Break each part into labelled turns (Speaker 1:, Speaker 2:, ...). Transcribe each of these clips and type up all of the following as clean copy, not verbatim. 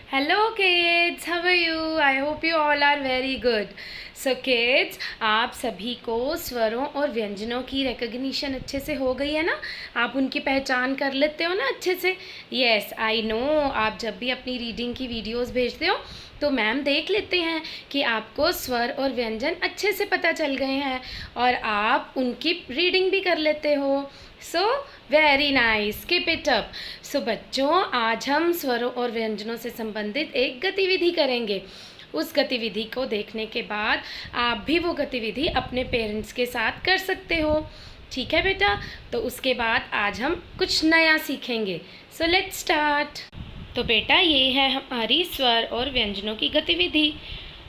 Speaker 1: Hello kids, how are you? I hope you all are very good. So kids, आप सभी को स्वरों और व्यंजनों की रिकग्निशन अच्छे से हो गई है ना? आप उनकी पहचान कर लेते हो ना अच्छे से? Yes, I know. आप जब भी अपनी रीडिंग की वीडियोस भेजते हो तो मैम देख लेते हैं कि आपको स्वर और व्यंजन अच्छे से पता चल गए हैं और आप उनकी रीडिंग भी कर लेते हो। So very nice, keep it up. So बच्चों, आज हम स्वरों और व्यंजनों से संबंधित एक गतिविधि करेंगे। उस गतिविधि को देखने के बाद आप भी वो गतिविधि अपने पेरेंट्स के साथ कर सकते हो। ठीक है बेटा? तो उसके बाद आज हम कुछ नया सीखेंगे। So let's start. तो बेटा, ये है हमारी स्वर और व्यंजनों की गतिविधि।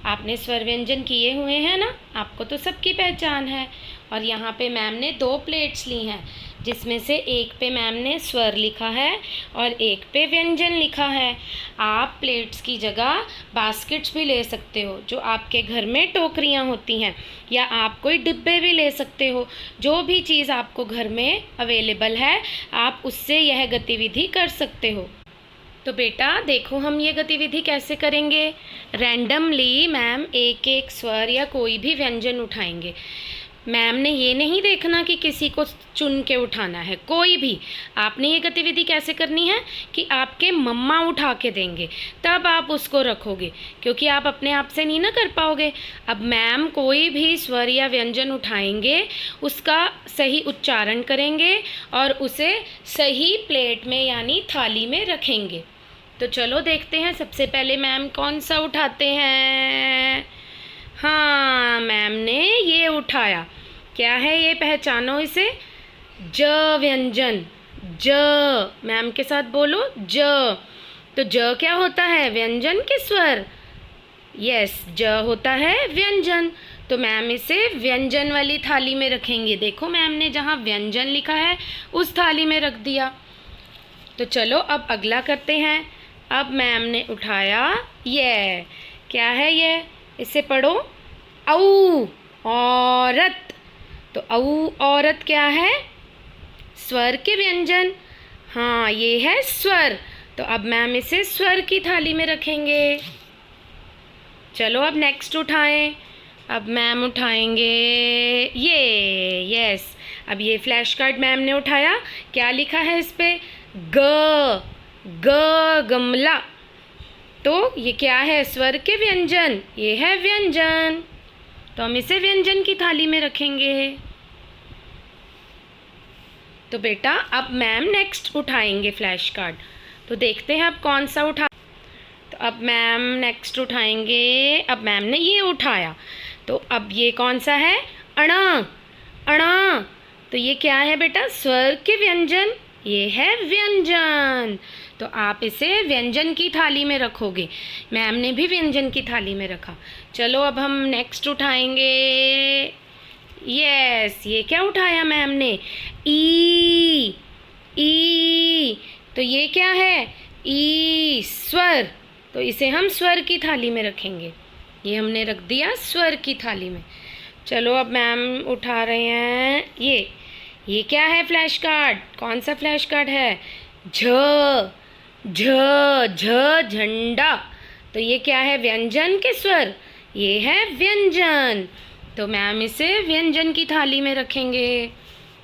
Speaker 1: आपने स्वर व्यंजन किए हुए हैं ना? आपको तो सबकी पहचान है। और यहाँ पे मैम ने 2 प्लेट्स ली हैं, जिसमें से एक पे मैम ने स्वर लिखा है और एक पे व्यंजन लिखा है। आप प्लेट्स की जगह बास्केट्स भी ले सकते हो, जो आपके घर में टोकरियाँ होती हैं, या आप कोई डिब्बे भी ले सकते हो। जो भी चीज़ आपको घर में अवेलेबल है, आप उससे यह गतिविधि कर सकते हो। तो बेटा देखो, हम ये गतिविधि कैसे करेंगे। रैंडमली मैम एक एक स्वर या कोई भी व्यंजन उठाएंगे। मैम ने ये नहीं देखना कि किसी को चुन के उठाना है, कोई भी। आपने ये गतिविधि कैसे करनी है कि आपके मम्मा उठा के देंगे, तब आप उसको रखोगे, क्योंकि आप अपने आप से नहीं ना कर पाओगे। अब मैम कोई भी स्वर या व्यंजन उठाएंगे, उसका सही उच्चारण करेंगे और उसे सही प्लेट में यानी थाली में रखेंगे। तो चलो देखते हैं, सबसे पहले मैम कौन सा उठाते हैं। हाँ, मैम ने ये उठाया। क्या है ये? पहचानो इसे। ज व्यंजन। ज। मैम के साथ बोलो, ज। तो ज क्या होता है? व्यंजन के स्वर। यस, ज होता है व्यंजन। तो मैम इसे व्यंजन वाली थाली में रखेंगे। देखो, मैम ने जहाँ व्यंजन लिखा है उस थाली में रख दिया। तो चलो अब अगला करते हैं। अब मैम ने उठाया ये। क्या है ये? इसे पढ़ो। औ, औरत। तो औ औरत क्या है? स्वर के व्यंजन। हाँ, ये है स्वर। तो अब मैम इसे स्वर की थाली में रखेंगे। चलो अब नेक्स्ट उठाएं। अब मैम उठाएंगे ये। यस, अब ये फ्लैश कार्ड मैम ने उठाया। क्या लिखा है इस पे? ग। ग गमला। तो ये क्या है? स्वर के व्यंजन। ये है व्यंजन। तो हम इसे व्यंजन की थाली में रखेंगे। तो बेटा अब मैम नेक्स्ट उठाएंगे फ्लैश कार्ड। तो देखते हैं अब कौन सा उठा। तो अब मैम नेक्स्ट उठाएंगे। अब मैम ने ये उठाया। तो अब ये कौन सा है? अणा। अणा। तो ये क्या है बेटा? स्वर के व्यंजन। ये है व्यंजन। तो आप इसे व्यंजन की थाली में रखोगे। मैम ने भी व्यंजन की थाली में रखा। चलो अब हम नेक्स्ट उठाएंगे। यस, ये क्या उठाया मैम ने? ई। ई। तो ये क्या है? ई स्वर। तो इसे हम स्वर की थाली में रखेंगे। ये हमने रख दिया स्वर की थाली में। चलो अब मैम उठा रहे हैं ये क्या है? Flash card. कौन सा फ्लैश कार्ड है? झ। झ। झ झंडा। तो ये क्या है? व्यंजन के स्वर। ये है व्यंजन। तो मैम इसे व्यंजन की थाली में रखेंगे।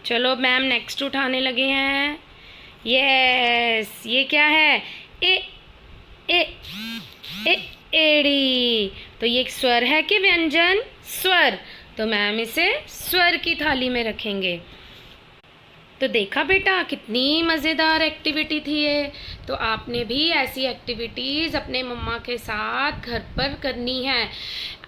Speaker 1: चलो मैम नेक्स्ट उठाने लगे हैं। यस, ये क्या है? ए। ए। ए एड़ी। तो ये स्वर है कि व्यंजन? स्वर। तो मैम इसे स्वर की थाली में रखेंगे। तो देखा बेटा, कितनी मज़ेदार एक्टिविटी थी ये। तो आपने भी ऐसी एक्टिविटीज़ अपने मम्मा के साथ घर पर करनी है।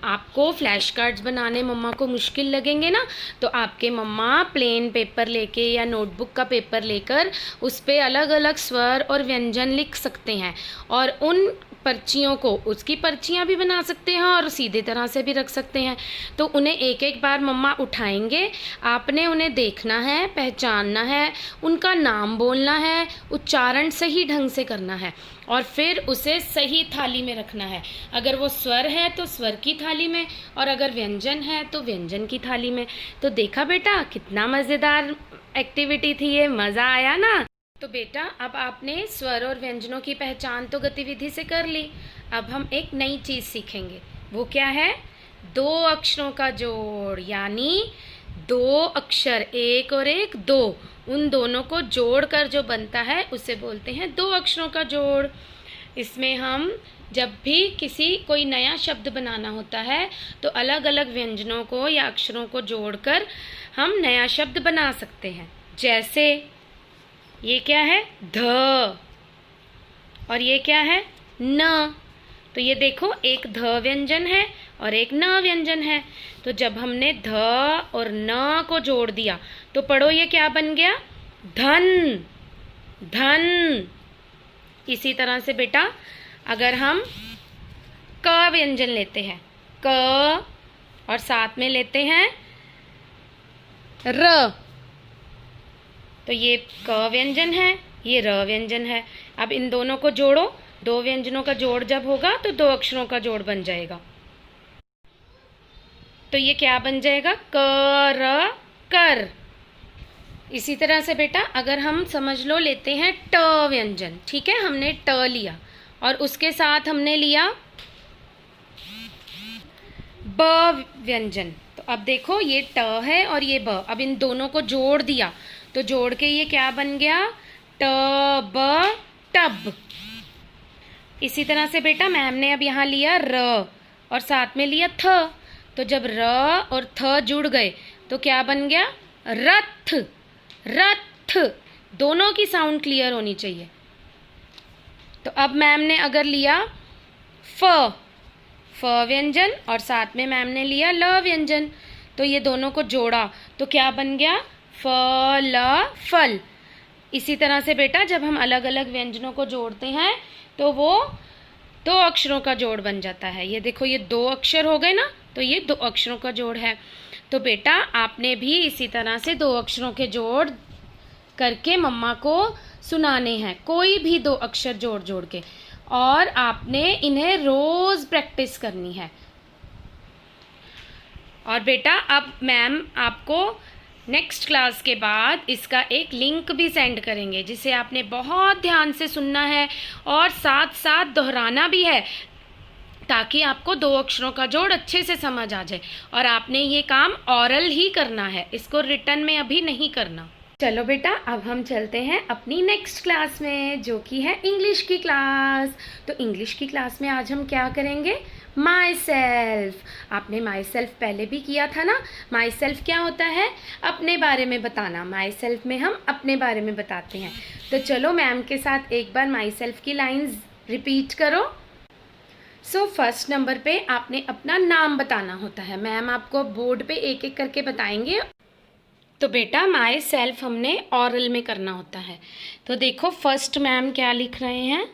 Speaker 1: आपको फ्लैश कार्ड्स बनाने मम्मा को मुश्किल लगेंगे ना, तो आपके मम्मा प्लेन पेपर लेके या नोटबुक का पेपर लेकर उस पर अलग अलग स्वर और व्यंजन लिख सकते हैं, और उन पर्चियों को उसकी पर्चियाँ भी बना सकते हैं और सीधे तरह से भी रख सकते हैं। तो उन्हें एक एक बार मम्मा उठाएंगे, आपने उन्हें देखना है, पहचानना है, उनका नाम बोलना है, उच्चारण सही ढंग से करना है, और फिर उसे सही थाली में रखना है। अगर वो स्वर है तो स्वर की थाली में, और अगर व्यंजन है तो व्यंजन की थाली में। तो देखा बेटा, कितना मज़ेदार एक्टिविटी थी ये। मज़ा आया ना? तो बेटा अब आपने स्वर और व्यंजनों की पहचान तो गतिविधि से कर ली। अब हम एक नई चीज़ सीखेंगे। वो क्या है? दो अक्षरों का जोड़, यानी दो अक्षर, एक और एक दो, उन दोनों को जोड़कर जो बनता है उसे बोलते हैं दो अक्षरों का जोड़। इसमें हम जब भी कोई नया शब्द बनाना होता है तो अलग अलग व्यंजनों को या अक्षरों को जोड़कर हम नया शब्द बना सकते हैं। जैसे ये क्या है? ध, और ये क्या है? न। तो ये देखो, एक ध व्यंजन है और एक न व्यंजन है। तो जब हमने ध और न को जोड़ दिया तो पढ़ो ये क्या बन गया? धन, धन। इसी तरह से बेटा अगर हम क व्यंजन लेते हैं, क, और साथ में लेते हैं र, तो ये क व्यंजन है, ये र व्यंजन है। अब इन दोनों को जोड़ो, दो व्यंजनों का जोड़ जब होगा तो दो अक्षरों का जोड़ बन जाएगा। तो ये क्या बन जाएगा? क र कर। इसी तरह से बेटा अगर हम समझ लो लेते हैं ट व्यंजन, ठीक है, हमने ट लिया और उसके साथ हमने लिया ब व्यंजन। तो अब देखो ये ट है और ये ब, अब इन दोनों को जोड़ दिया तो जोड़ के ये क्या बन गया? ट ब टब। इसी तरह से बेटा मैम ने अब यहाँ लिया र और साथ में लिया थ, तो जब र और थ जुड़ गए तो क्या बन गया? रथ, रथ। दोनों की साउंड क्लियर होनी चाहिए। तो अब मैम ने अगर लिया फ, फ व्यंजन और साथ में मैम ने लिया ल व्यंजन, तो ये दोनों को जोड़ा तो क्या बन गया? फ ल फल। इसी तरह से बेटा जब हम अलग अलग व्यंजनों को जोड़ते हैं तो वो दो अक्षरों का जोड़ बन जाता है। ये देखो ये दो अक्षर हो गए ना, तो ये दो अक्षरों का जोड़ है। तो बेटा आपने भी इसी तरह से दो अक्षरों के जोड़ करके मम्मा को सुनाने हैं, कोई भी दो अक्षर जोड़ जोड़ के, और आपने इन्हें रोज प्रैक्टिस करनी है। और बेटा अब मैम आपको नेक्स्ट क्लास के बाद इसका एक लिंक भी सेंड करेंगे जिसे आपने बहुत ध्यान से सुनना है और साथ साथ दोहराना भी है, ताकि आपको दो अक्षरों का जोड़ अच्छे से समझ आ जाए। और आपने ये काम ऑरल ही करना है, इसको रिटन में अभी नहीं करना। चलो बेटा अब हम चलते हैं अपनी नेक्स्ट क्लास में, जो कि है इंग्लिश की क्लास। तो इंग्लिश की क्लास में आज हम क्या करेंगे? My self. आपने माई सेल्फ पहले भी किया था ना। माई सेल्फ क्या होता है? अपने बारे में बताना। माई सेल्फ में हम अपने बारे में बताते हैं। तो चलो मैम के साथ एक बार माई सेल्फ की लाइन्स रिपीट करो। सो फर्स्ट नंबर पे आपने अपना नाम बताना होता है। मैम आपको बोर्ड पे एक एक करके बताएंगे। तो बेटा माई सेल्फ हमने ऑरल में करना होता है। तो देखो फर्स्ट मैम क्या लिख रहे हैं?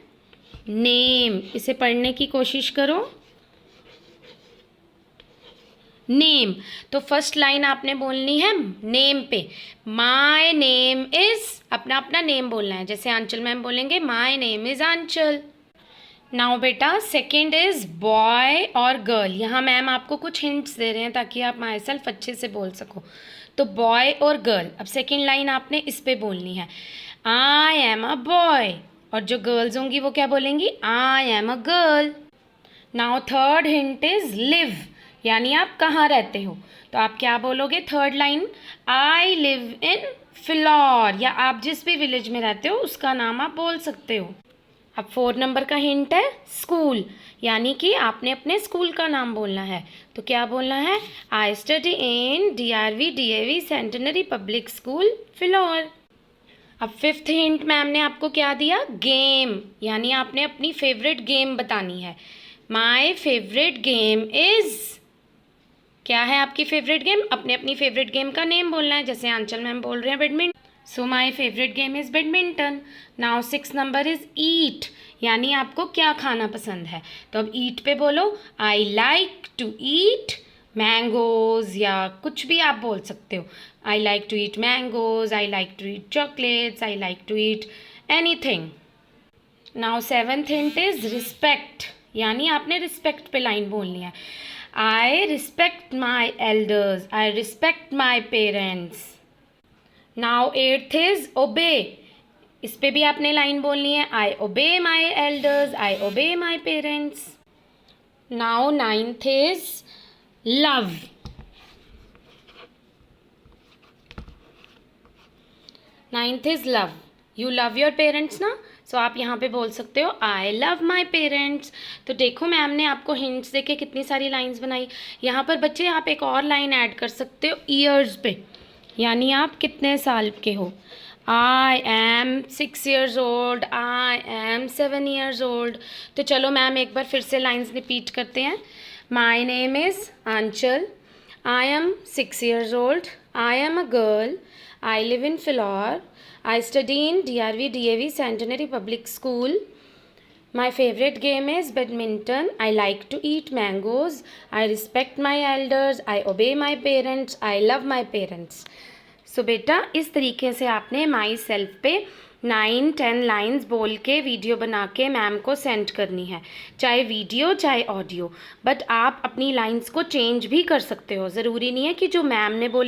Speaker 1: नेम। इसे पढ़ने की कोशिश करो। नेम। तो फर्स्ट लाइन आपने बोलनी है नेम पे। माई नेम इज, अपना अपना नेम बोलना है। जैसे आंचल मैम बोलेंगे my name is Anchal. Now बेटा सेकेंड इज बॉय और गर्ल। यहाँ मैम आपको कुछ हिंट्स दे रहे हैं ताकि आप माई सेल्फ अच्छे से बोल सको। तो बॉय और गर्ल। अब सेकेंड लाइन आपने इस पे बोलनी है, आई एम अ बॉय। और जो गर्ल्स होंगी वो क्या बोलेंगी? आई am a girl. Now third hint is live, यानी आप कहाँ रहते हो। तो आप क्या बोलोगे third line? I live in Phillaur, या आप जिस भी विलेज में रहते हो उसका नाम आप बोल सकते हो। अब 4 नंबर का हिंट है स्कूल, यानी कि आपने अपने स्कूल का नाम बोलना है। तो क्या बोलना है? I study in DRV DAV centenary public school Phillaur. अब 5th हिंट मैम ने आपको क्या दिया? गेम, यानी आपने अपनी फेवरेट गेम बतानी है। माई फेवरेट गेम इज, क्या है आपकी फेवरेट गेम? अपने अपनी फेवरेट गेम का नेम बोलना है। जैसे आंचल मैम बोल रहे हैं badminton, so my favourite game is badminton. Now 6 number is eat, यानी आपको क्या खाना पसंद है। तो अब ईट पे बोलो, I like to eat mangoes, या कुछ भी आप बोल सकते हो। I like to eat mangoes, I like to eat chocolates, I like to eat anything. Now 7th hint is respect, यानी आपने रिस्पेक्ट पे लाइन बोलनी है। I respect my elders, I respect my parents. Now 8th is obey, इस पे भी आपने line बोलनी है, आई obey my elders, I obey my parents. Now 9th is love. Ninth is love, you love your parents ना, so आप यहाँ पे बोल सकते हो आई लव माई पेरेंट्स। तो देखो मैम ने आपको हिंट्स देके कितनी सारी लाइंस बनाई। यहाँ पर बच्चे आप एक और लाइन ऐड कर सकते हो ईयर्स पे, यानी आप कितने साल के हो। आई am 6 years old, I M 7 years old। तो चलो मैम एक बार फिर से लाइंस रिपीट करते हैं। My name is Anchal, I am 6 years old, I am a girl, I live in Philor. I study in DRV DAV Centenary Public School. My favorite game is badminton. I like to eat mangoes. I respect my elders. I obey my parents. I love my parents. So बेटा इस तरीके से आपने my self पे 9-10 lines बोल के video बना के मैम को सेंड करनी है, चाहे वीडियो चाहे ऑडियो। बट आप अपनी लाइंस को चेंज भी कर सकते हो, ज़रूरी नहीं है कि जो मैम ने बोली